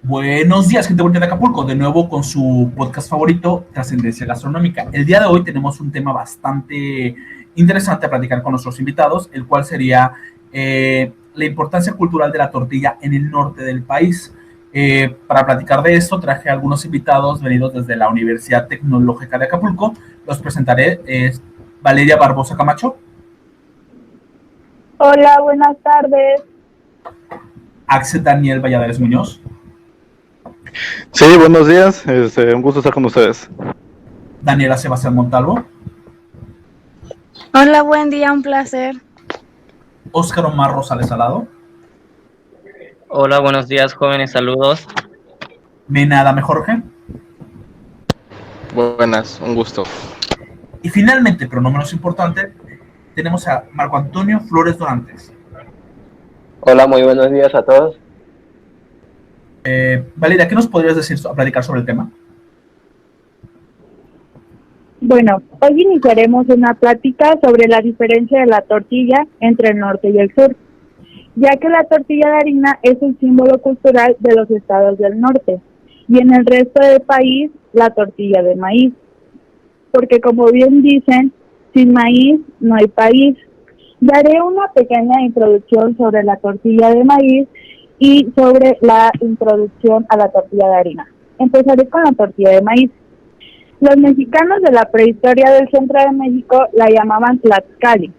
Buenos días, gente bonita de Acapulco, de nuevo con su podcast favorito, Trascendencia Gastronómica. El día de hoy tenemos un tema bastante interesante a platicar con nuestros invitados, el cual sería la importancia cultural de la tortilla en el norte del país. Para platicar de esto, traje a algunos invitados venidos desde la Universidad Tecnológica de Acapulco. Los presentaré. Valeria Barbosa Camacho. Hola, buenas tardes. Axel Daniel Valladares Muñoz. Sí, buenos días, un gusto estar con ustedes. Daniela Sebastián Montalvo. Hola, buen día, un placer. Óscar Omar Rosales Salado. Hola, buenos días, jóvenes, saludos. Mena Adame Jorge. Buenas, un gusto. Y finalmente, pero no menos importante, tenemos a Marco Antonio Flores Dorantes. Hola, muy buenos días a todos. Valeria, ¿qué nos podrías decir a platicar sobre el tema? Bueno, hoy iniciaremos una plática sobre la diferencia de la tortilla entre el norte y el sur, ya que la tortilla de harina es un símbolo cultural de los estados del norte y en el resto del país la tortilla de maíz, porque como bien dicen, sin maíz no hay país. Daré una pequeña introducción sobre la tortilla de maíz y sobre la introducción a la tortilla de harina. Empezaré con la tortilla de maíz. Los mexicanos de la prehistoria del centro de México la llamaban Tlaxcali.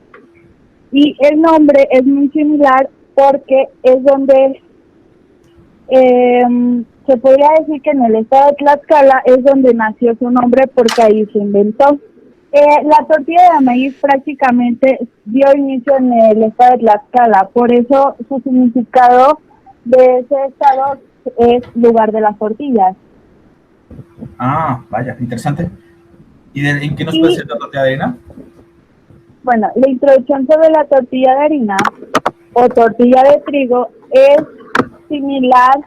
Y el nombre es muy similar porque es donde se podría decir que en el estado de Tlaxcala es donde nació su nombre porque ahí se inventó. La tortilla de maíz prácticamente dio inicio en el estado de Tlaxcala, por eso su significado de ese estado es lugar de las tortillas. Ah, vaya, interesante. ¿Y en qué nos puede decir la tortilla de harina? Bueno, la introducción sobre la tortilla de harina o tortilla de trigo es similar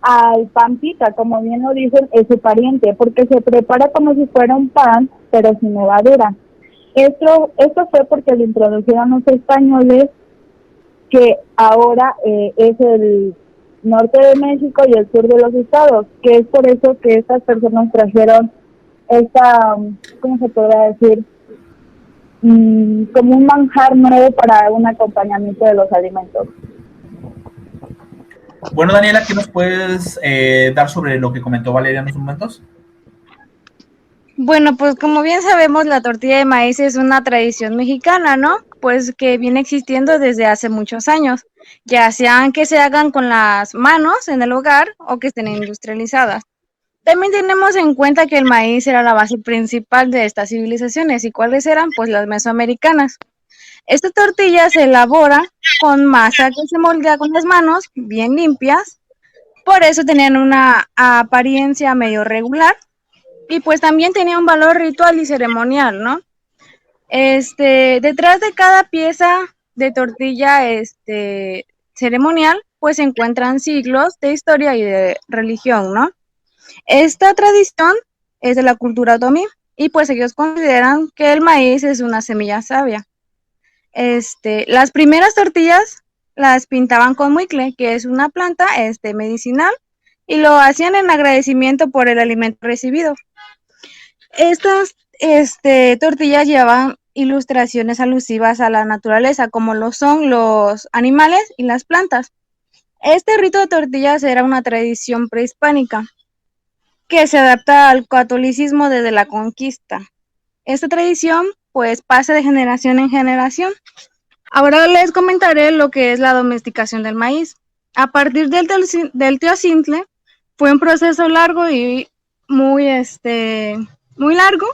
al pan pita, como bien lo dicen, es su pariente, porque se prepara como si fuera un pan, pero sin levadura. Esto fue porque lo introdujeron los españoles, que ahora es el norte de México y el sur de los estados, que es por eso que estas personas trajeron esta, ¿cómo se podrá decir? Como un manjar nuevo para un acompañamiento de los alimentos. Bueno, Daniela, ¿qué nos puedes dar sobre lo que comentó Valeria en unos momentos? Bueno, pues como bien sabemos, la tortilla de maíz es una tradición mexicana, ¿no? Pues que viene existiendo desde hace muchos años, ya sean que se hagan con las manos en el hogar o que estén industrializadas. También tenemos en cuenta que el maíz era la base principal de estas civilizaciones. ¿Y cuáles eran? Pues las mesoamericanas. Esta tortilla se elabora con masa que se moldea con las manos, bien limpias. Por eso tenían una apariencia medio regular. Y pues también tenía un valor ritual y ceremonial, ¿no? Detrás de cada pieza de tortilla ceremonial, pues se encuentran siglos de historia y de religión, ¿no? Esta tradición es de la cultura otomí y pues ellos consideran que el maíz es una semilla sabia. Las primeras tortillas las pintaban con muicle, que es una planta medicinal, y lo hacían en agradecimiento por el alimento recibido. Estas tortillas llevan ilustraciones alusivas a la naturaleza, como lo son los animales y las plantas. Este rito de tortillas era una tradición prehispánica que se adapta al catolicismo desde la conquista. Esta tradición pues pasa de generación en generación. Ahora les comentaré lo que es la domesticación del maíz. A partir del Teocintle fue un proceso largo y muy largo,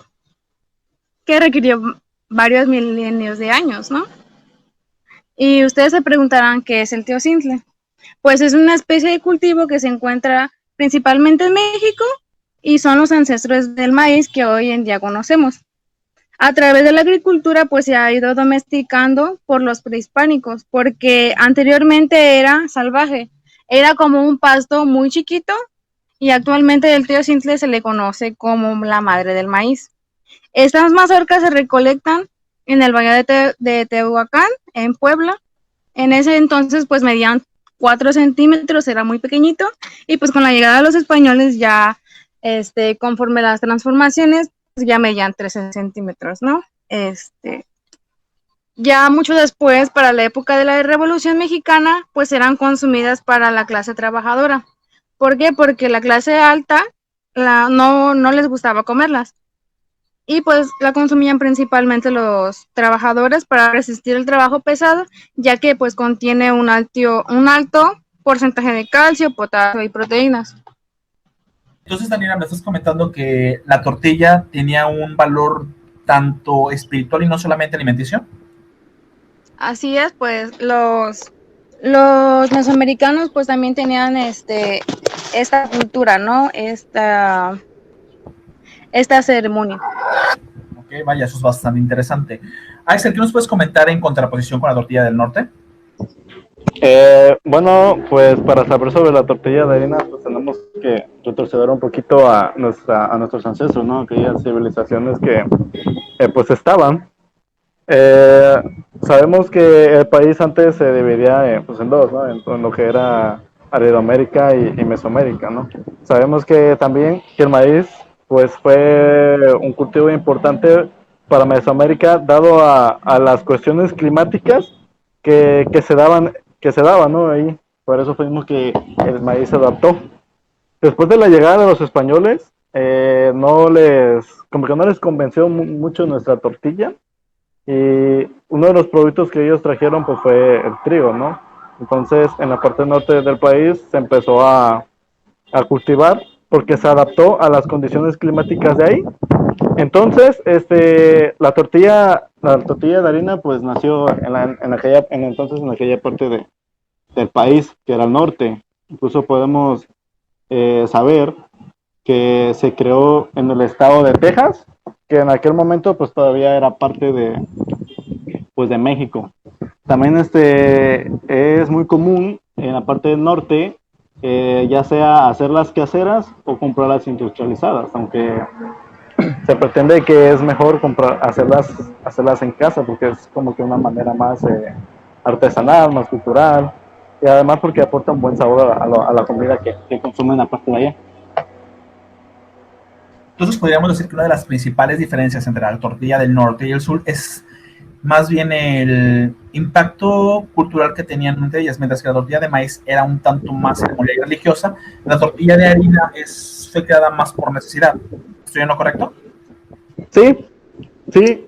que requirió varios milenios de años, ¿no? Y ustedes se preguntarán qué es el teocintle. Pues es una especie de cultivo que se encuentra principalmente en México y son los ancestros del maíz que hoy en día conocemos. A través de la agricultura pues se ha ido domesticando por los prehispánicos, porque anteriormente era salvaje, era como un pasto muy chiquito, y actualmente el teocintle se le conoce como la madre del maíz. Estas mazorcas se recolectan en el valle de Tehuacán, en Puebla. En ese entonces pues medían 4 centímetros, era muy pequeñito, y pues con la llegada de los españoles ya, conforme las transformaciones, pues ya medían 13 centímetros, ¿no? Ya mucho después, para la época de la Revolución Mexicana, pues eran consumidas para la clase trabajadora. ¿Por qué? Porque la clase alta no les gustaba comerlas. Y pues la consumían principalmente los trabajadores para resistir el trabajo pesado, ya que pues contiene un alto porcentaje de calcio, potasio y proteínas. Entonces, Daniela, me estás comentando que la tortilla tenía un valor tanto espiritual y no solamente alimenticio. Así es, pues los mesoamericanos pues también tenían esta cultura, ¿no? Esta ceremonia. Ok, vaya, eso es bastante interesante. Axel, ¿qué nos puedes comentar en contraposición con la tortilla del norte? Bueno, pues para saber sobre la tortilla de harina, pues tenemos que retroceder un poquito a nuestros ancestros, ¿no? Aquellas civilizaciones que pues estaban. Sabemos que el país antes se dividía pues en dos, ¿no? En lo que era Aridoamérica y Mesoamérica, ¿no? Sabemos que también que el maíz pues fue un cultivo importante para Mesoamérica dado a las cuestiones climáticas que se daban, ¿no? Ahí, por eso fuimos que el maíz se adaptó. Después de la llegada de los españoles, como que no les convenció mucho nuestra tortilla, y uno de los productos que ellos trajeron pues fue el trigo, ¿no? Entonces en la parte norte del país se empezó a cultivar porque se adaptó a las condiciones climáticas de ahí. Entonces, la tortilla de harina pues nació en aquella parte del país que era el norte. Incluso podemos saber que se creó en el estado de Texas, que en aquel momento pues todavía era parte de México. También es muy común en la parte del norte, ya sea hacerlas caseras o comprarlas industrializadas, aunque se pretende que es mejor hacerlas en casa porque es como que una manera más artesanal, más cultural, y además porque aporta un buen sabor a la comida que consumen aparte de allá. Entonces podríamos decir que una de las principales diferencias entre la tortilla del norte y el sur es más bien el impacto cultural que tenían entre ellas, mientras que la tortilla de maíz era un tanto más ceremonial y religiosa, la tortilla de harina fue creada más por necesidad. ¿Estoy en lo correcto? Sí,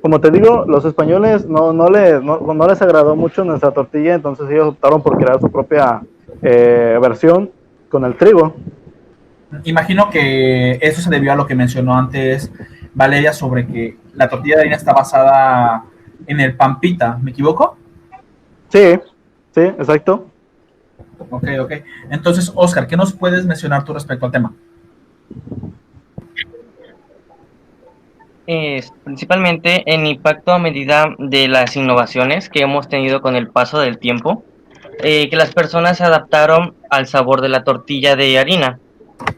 como te digo, los españoles no les agradó mucho nuestra tortilla, entonces ellos optaron por crear su propia versión con el trigo. Imagino que eso se debió a lo que mencionó antes Valeria sobre que la tortilla de harina está basada en el pampita, ¿me equivoco? Sí, exacto. Ok. Entonces, Oscar, ¿qué nos puedes mencionar tú respecto al tema? Principalmente en impacto a medida de las innovaciones que hemos tenido con el paso del tiempo, que las personas se adaptaron al sabor de la tortilla de harina,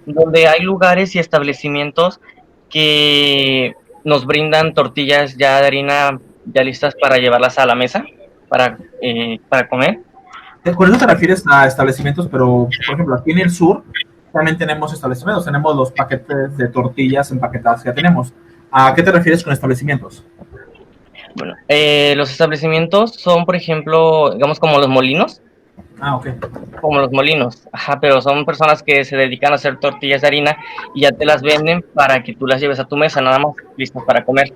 donde hay lugares y establecimientos que nos brindan tortillas ya de harina ya listas para llevarlas a la mesa para comer. Con eso te refieres a establecimientos, pero por ejemplo, aquí en el sur también tenemos establecimientos, tenemos los paquetes de tortillas empaquetadas que ya tenemos. ¿A qué te refieres con establecimientos? Bueno, los establecimientos son, por ejemplo, digamos como los molinos. Ok. Como los molinos, pero son personas que se dedican a hacer tortillas de harina y ya te las venden para que tú las lleves a tu mesa, nada más listas para comer.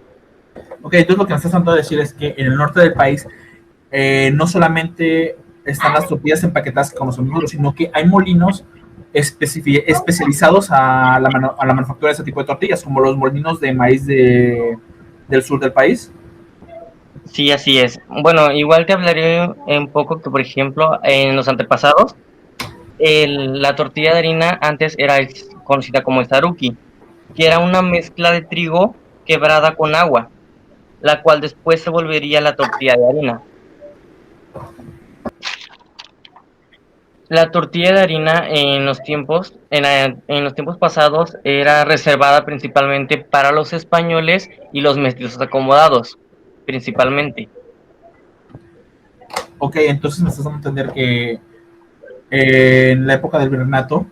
Ok, entonces lo que me estás tratando de decir es que en el norte del país no solamente están las tortillas empaquetadas que conocemos nosotros, sino que hay molinos especializados a la manufactura de ese tipo de tortillas, como los molinos de maíz del sur del país. Sí, así es. Bueno, igual te hablaré un poco que, por ejemplo, en los antepasados, la tortilla de harina antes era conocida como el saruki, que era una mezcla de trigo quebrada con agua, la cual después se volvería la tortilla de harina. La tortilla de harina en los tiempos pasados era reservada principalmente para los españoles y los mestizos acomodados, principalmente. Ok, entonces me estás dando a entender que en la época del virreinato,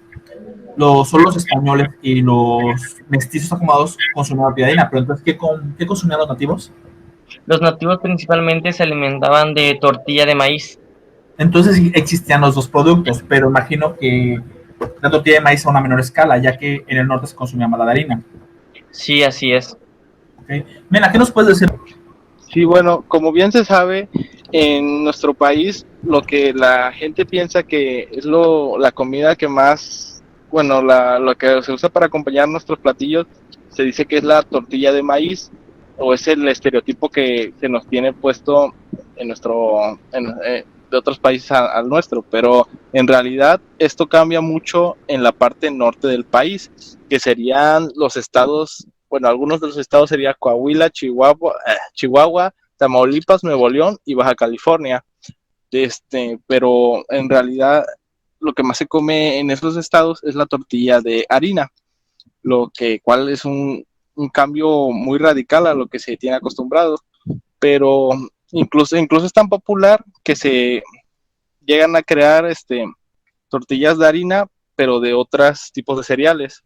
solo los españoles y los mestizos acomodados consumían tortilla de harina, pero entonces, ¿qué consumían los nativos? Los nativos principalmente se alimentaban de tortilla de maíz. Entonces sí existían los dos productos, pero imagino que la tortilla de maíz a una menor escala, ya que en el norte se consumía más la de harina. Sí, así es. ¿Okay? Mena, ¿qué nos puedes decir? Sí, bueno, como bien se sabe, en nuestro país lo que la gente piensa que es la comida que más, bueno, lo que se usa para acompañar nuestros platillos, se dice que es la tortilla de maíz, o es el estereotipo que se nos tiene puesto en de otros países al nuestro, pero en realidad esto cambia mucho en la parte norte del país, que serían los estados, bueno, algunos de los estados serían Coahuila, Chihuahua, Tamaulipas, Nuevo León y Baja California. Pero en realidad lo que más se come en esos estados es la tortilla de harina, cual es un cambio muy radical a lo que se tiene acostumbrado, pero incluso es tan popular que se llegan a crear tortillas de harina, pero de otros tipos de cereales.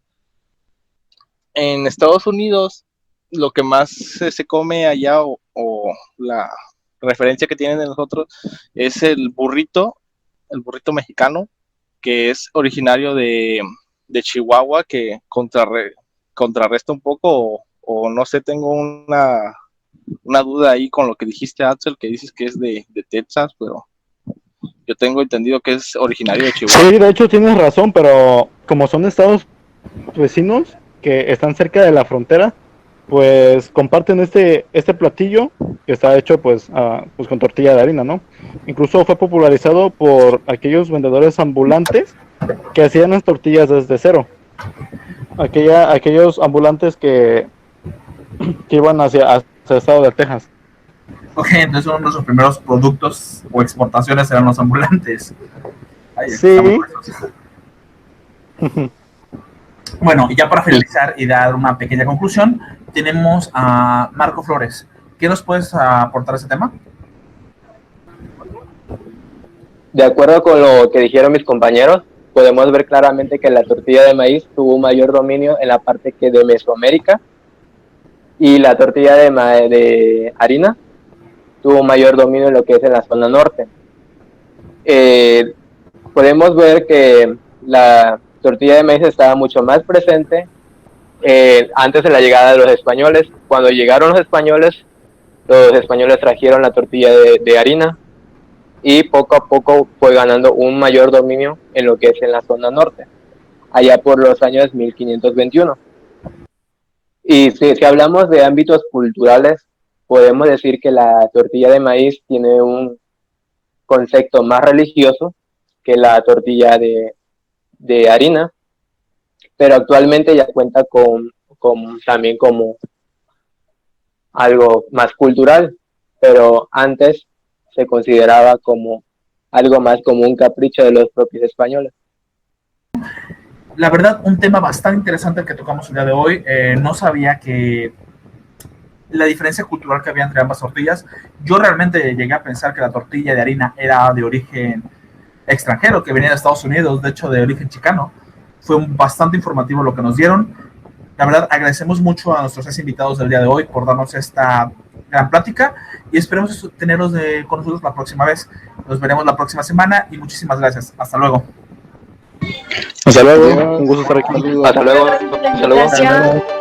En Estados Unidos, lo que más se come allá, o la referencia que tienen de nosotros, es el burrito mexicano, que es originario de Chihuahua, que contrarresta un poco, o no sé, tengo una duda ahí con lo que dijiste, Axel, que dices que es de Texas, pero yo tengo entendido que es originario de Chihuahua. Sí, de hecho tienes razón, pero como son estados vecinos que están cerca de la frontera, pues comparten este platillo que está hecho pues con tortilla de harina, ¿no? Incluso fue popularizado por aquellos vendedores ambulantes que hacían las tortillas desde cero. Aquellos ambulantes que iban hacia el estado de Texas. Ok, entonces uno de nuestros primeros productos o exportaciones eran los ambulantes. Ahí Sí. Bueno, y ya para finalizar y dar una pequeña conclusión, tenemos a Marco Flores. ¿Qué nos puedes aportar a ese tema? De acuerdo con lo que dijeron mis compañeros, podemos ver claramente que la tortilla de maíz tuvo un mayor dominio en la parte que de Mesoamérica, y la tortilla de harina tuvo un mayor dominio en lo que es en la zona norte. Podemos ver que la tortilla de maíz estaba mucho más presente antes de la llegada de los españoles. Cuando llegaron los españoles trajeron la tortilla de harina, y poco a poco fue ganando un mayor dominio en lo que es en la zona norte, allá por los años 1521. Y si hablamos de ámbitos culturales, podemos decir que la tortilla de maíz tiene un concepto más religioso que la tortilla de harina, pero actualmente ya cuenta también como algo más cultural, pero antes se consideraba como algo más como un capricho de los propios españoles. La verdad, un tema bastante interesante el que tocamos el día de hoy. No sabía que la diferencia cultural que había entre ambas tortillas. Yo realmente llegué a pensar que la tortilla de harina era de origen extranjero, que venía de Estados Unidos, de hecho de origen chicano. Fue bastante informativo lo que nos dieron. La verdad, agradecemos mucho a nuestros 6 invitados del día de hoy por darnos esta gran plática, y esperemos tenerlos con nosotros la próxima vez. Nos veremos la próxima semana y muchísimas gracias. Hasta luego. Hasta luego. Un gusto estar aquí. Hasta luego. Hasta luego.